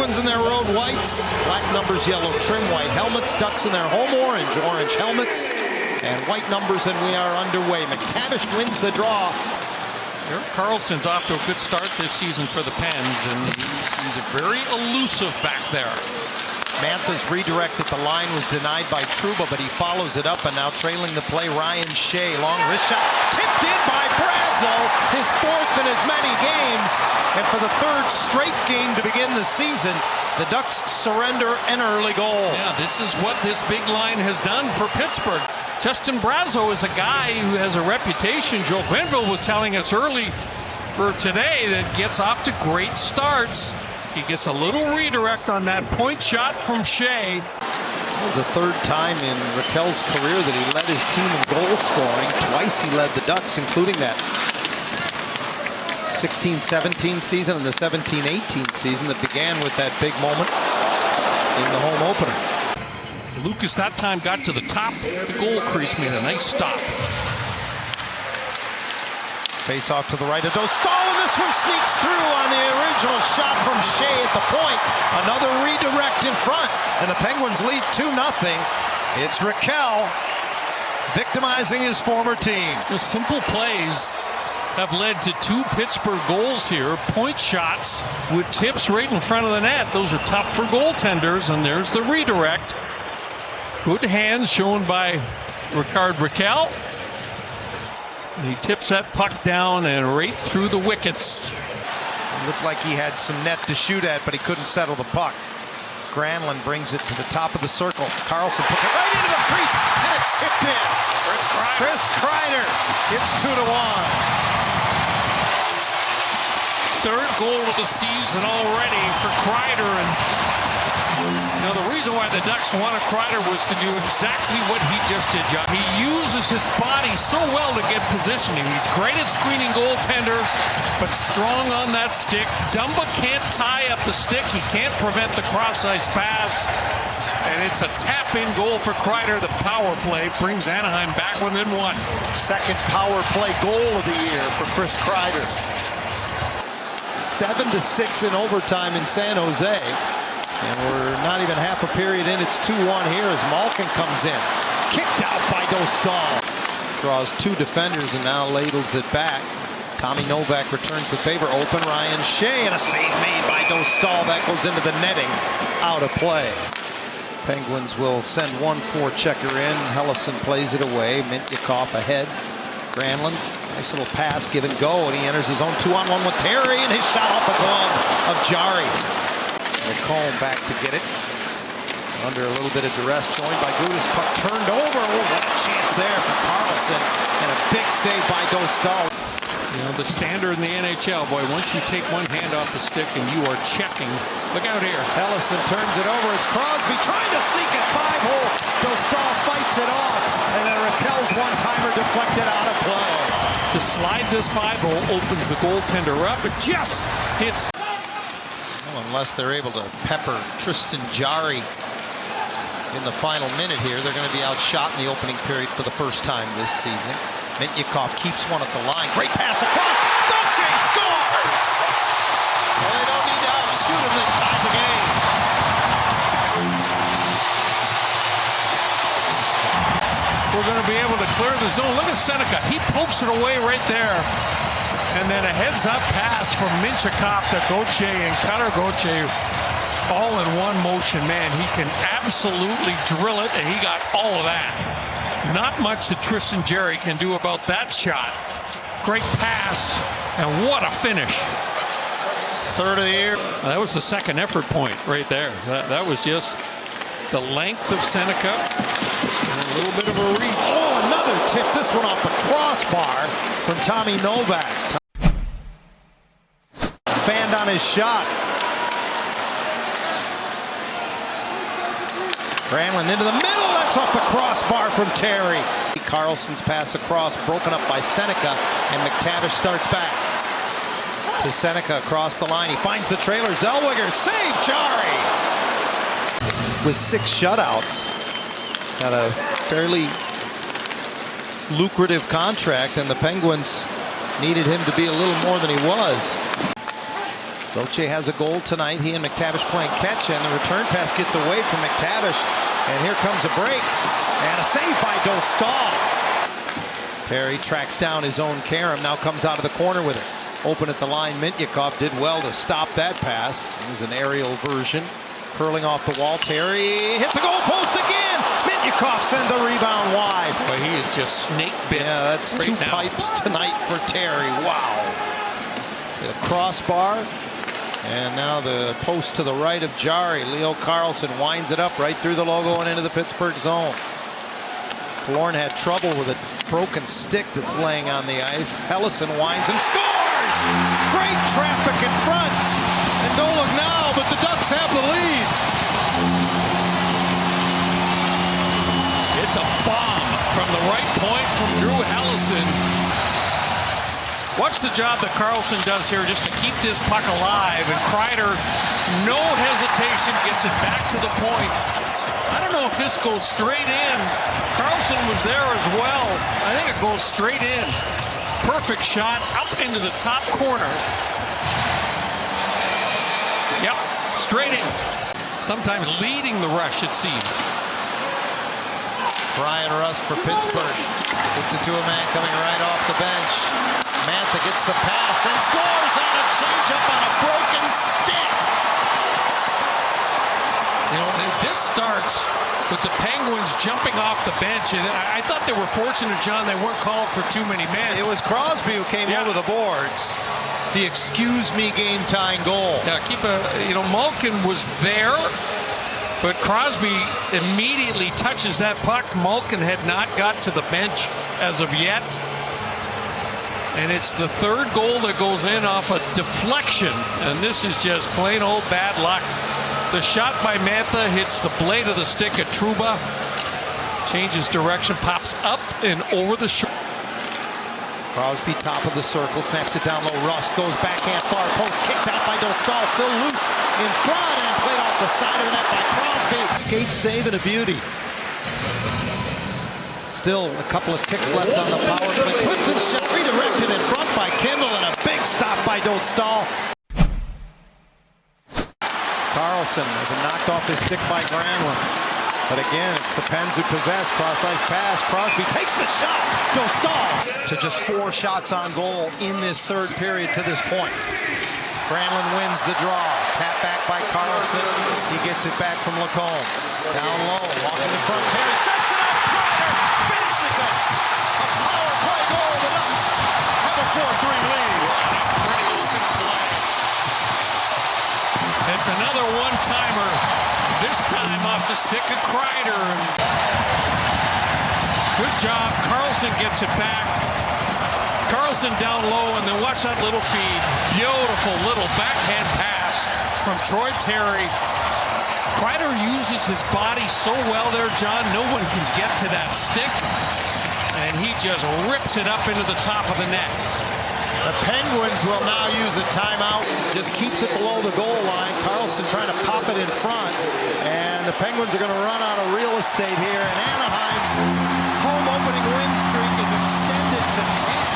Penguins in their road whites, black numbers, yellow trim, white helmets. Ducks in their home orange helmets, and white numbers, and we are underway. McTavish wins the draw. Erik Karlsson's off to a good start this season for the Pens, and he's a very elusive back there. Mantha's redirect at the line was denied by Trouba, but he follows it up, and now trailing the play, Ryan Shea. Long wrist shot, tipped in by Brazeau, his fourth in as many games. And for the third straight game to begin the season, the Ducks surrender an early goal. Yeah, this is what this big line has done for Pittsburgh. Justin Brazeau is a guy who has a reputation. Joe Quenneville was telling us early for today that gets off to great starts. He gets a little redirect on that point shot from Shea. It was the third time in Rakell's career that he led his team in goal scoring. Twice he led the Ducks, including that 16-17 season and the 17-18 season that began with that big moment in the home opener. Lucas that time got to the top of the goal crease, made a nice stop. Face off to the right of Dostal, and this one sneaks through on the original shot from Shea at the point. Another redirect in front, and the Penguins lead 2-0. It's Rakell victimizing his former team. The simple plays have led to 2 Pittsburgh goals here. Point shots with tips right in front of the net. Those are tough for goaltenders, and there's the redirect. Good hands shown by Rickard Rakell. He tips that puck down and right through the wickets. It looked like he had some net to shoot at, but he couldn't settle the puck. Granlund brings it to the top of the circle. Karlsson puts it right into the crease, and it's tipped in. Chris Kreider. It's 2-1. Third goal of the season already for Kreider. And the reason why the Ducks wanted Kreider was to do exactly what he just did, John. He uses his body so well to get positioning. He's great at screening goaltenders, but strong on that stick. Dumba can't tie up the stick. He can't prevent the cross-ice pass. And it's a tap-in goal for Kreider. The power play brings Anaheim back within 1. Second power play goal of the year for Chris Kreider. 7-6 in overtime in San Jose. And we're not even half a period in. It's 2-1 here as Malkin comes in. Kicked out by Dostal. Draws 2 defenders and now ladles it back. Tommy Novak returns the favor. Open Ryan Shea, and a save made by Dostal. That goes into the netting. Out of play. Penguins will send one forechecker in. Helleson plays it away. Mintyukov ahead. Granlund. Nice little pass, give and go. And he enters his own 2-on-1 with Terry, and his shot off the glove of Jari. McComb back to get it. Under a little bit of duress, joined by Gudas. Puck turned over. Oh, what a chance there for Karlsson. And a big save by Dostal. The standard in the NHL, boy, once you take one hand off the stick and you are checking. Look out here. Helleson turns it over. It's Crosby trying to sneak it 5-hole. Dostal fights it off. And then Rakell's one-timer deflected out of play. To slide this 5-hole opens the goaltender up. It just hits. Unless they're able to pepper Tristan Jari in the final minute here, they're going to be outshot in the opening period for the first time this season. Mintyukov keeps one at the line. Great pass across. Dolce scores! Well, they don't need to outshoot him to tie the game. We're going to be able to clear the zone. Look at Seneca. He pokes it away right there. And then a heads-up pass from Mintyukov to Gauthier, and Cutter Gauthier all in one motion. Man, he can absolutely drill it, and he got all of that. Not much that Tristan Jarry can do about that shot. Great pass, and what a finish. Third of the year. That was the second effort point right there. That was just the length of Seneca and a little bit of a reach. Oh, another tip. This one off the crossbar from Tommy Novak. Fanned on his shot. Granlund into the middle. That's off the crossbar from Terry. Karlsson's pass across, broken up by Seneca, and McTavish starts back to Seneca across the line. He finds the trailer. Zellweger save Jari. With 6 shutouts, got a fairly lucrative contract, and the Penguins needed him to be a little more than he was. Loche has a goal tonight. He and McTavish playing catch, and the return pass gets away from McTavish. And here comes a break. And a save by Dostal. Terry tracks down his own Karam. Now comes out of the corner with it. Open at the line. Mintyukov did well to stop that pass. It was an aerial version. Curling off the wall. Terry hit the goal post again. Mintyukov send the rebound wide. Boy, he is just snake bit. Yeah, that's two pipes tonight for Terry. Wow. The crossbar. And now the post to the right of Jarry. Leo Carlsson winds it up right through the logo and into the Pittsburgh zone. Killorn had trouble with a broken stick that's laying on the ice. Helleson winds and scores! Great traffic in front. And don't look now, but the Ducks have the lead. It's a bomb from the right point from Drew Helleson. Watch the job that Carlsson does here just to keep this puck alive. And Kreider, no hesitation, gets it back to the point. I don't know if this goes straight in. Carlsson was there as well. I think it goes straight in. Perfect shot up into the top corner. Yep, straight in. Sometimes leading the rush, it seems. Brian Rust for Pittsburgh. Gets it to a man coming right off the bench. Mantha gets the pass and scores on a changeup on a broken stick. You know, this starts with the Penguins jumping off the bench, and I thought they were fortunate, John, they weren't called for too many men. It was Crosby who came over the boards. The excuse me game tying goal. Yeah, Malkin was there, but Crosby immediately touches that puck. Malkin had not got to the bench as of yet. And it's the third goal that goes in off a deflection. And this is just plain old bad luck. The shot by Mantha hits the blade of the stick at Trouba. Changes direction, pops up and over the shoulder. Crosby top of the circle, snaps it down low. Rust goes backhand far post, kicked out by Dostal, still loose in front and played off the side of the net by Crosby. Skate save and a beauty. Still a couple of ticks left on the power play. Clinton shot redirected in front by Kindle and a big stop by Dostal. Carlsson has it knocked off his stick by Granlund. But again, it's the Pens who possess. Cross-ice pass. Crosby takes the shot. Dostal to just 4 shots on goal in this third period to this point. Granlund wins the draw. Tap back by Carlsson. He gets it back from Lacombe. Down low, walking in front. Terry sets it up. Kreider finishes it. A power play goal. The Ducks have a 4-3 lead. Pretty open play. It's another one-timer. This time off the stick of Kreider. Good job. Carlsson gets it back. Carlsson down low, and then watch that little feed. Beautiful little backhand pass from Troy Terry. Kreider uses his body so well there, John. No one can get to that stick. And he just rips it up into the top of the net. The Penguins will now use a timeout. Just keeps it below the goal line. Carlsson trying to pop it in front. And the Penguins are going to run out of real estate here. And Anaheim's home opening win streak is extended to 10.